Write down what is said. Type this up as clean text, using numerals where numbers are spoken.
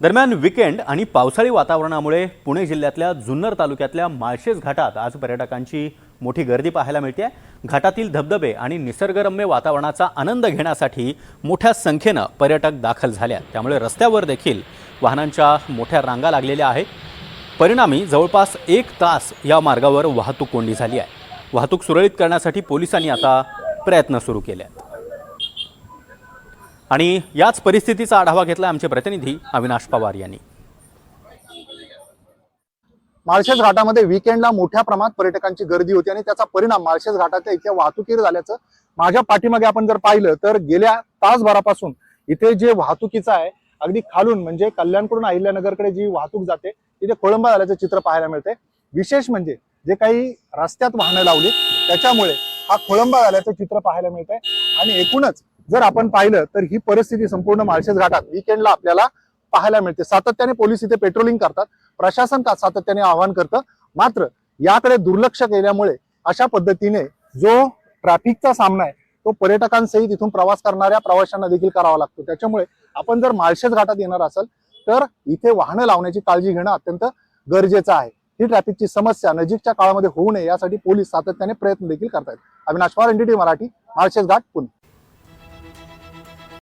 दरम्यान वीकेंड आणि पावसाळी वातावरणामुळे पुणे जिल्ह्यातल्या जुन्नर तालुक्यातल्या माळशेज घाटात आज पर्यटकांची मोठी गर्दी पाहायला मिळते। घाटातील धबधबे आणि निसर्गरम्य वातावरणाचा आनंद घेण्यासाठी मोठ्या संख्येने पर्यटक दाखल झाले, त्यामुळे रस्त्यावर देखील वाहनांच्या मोठ्या रांगा लागलेल्या आहेत। परिणामी जवळपास 1 तास या मार्गावर वाहतूक कोंडी झाली आहे। वाहतूक सुरळीत करण्यासाठी पोलिसांनी आता प्रयत्न सुरू केले आहेत आणि याच परिस्थितीचा आढावा घेतला आमचे प्रतिनिधी अविनाश पवार यांनी। माळशेज घाटामध्ये वीकेंडला मोठ्या प्रमाणात पर्यटकांची गर्दी होती आणि त्याचा परिणाम माळशेज घाटाच्या इथे वाहतुकीवर झाल्याचं माझ्या पाठीमागे आपण जर पाहिलं तर गेल्या तासभरापासून इथे जे वाहतुकीचं आहे अगदी खालून म्हणजे कल्याणकडून अहिल्यानगरकडे जी वाहतूक जाते तिथे खोळंबा झाल्याचं चित्र पाहायला मिळते। विशेष म्हणजे जे काही रस्त्यात वाहनं लावली त्याच्यामुळे हा खोळंबा झाल्याचं चित्र पाहायला मिळतंय आणि एकूणच जर आपण पाहिलं तर ही परिस्थिती संपूर्ण माळशेज घाटात वीकेंडला आपल्याला पाहायला मिळते। सातत्याने पोलीस इथे पेट्रोलिंग करतात, प्रशासन सातत्याने आवाहन करतं, मात्र याकडे दुर्लक्ष केल्यामुळे अशा पद्धतीने जो ट्रॅफिकचा सामना आहे तो पर्यटकांसहित इथून प्रवास करणाऱ्या प्रवाशांना देखील करावा लागतो। त्याच्यामुळे आपण जर माळशेज घाटात येणार असाल तर इथे वाहनं लावण्याची काळजी घेणं अत्यंत गरजेचं आहे। ही ट्रॅफिकची समस्या नजीकच्या काळामध्ये होऊ नये यासाठी पोलीस सातत्याने प्रयत्न देखील करतात। अविनाश पवार, NDTV मराठी, माळशेज घाट, पुणे।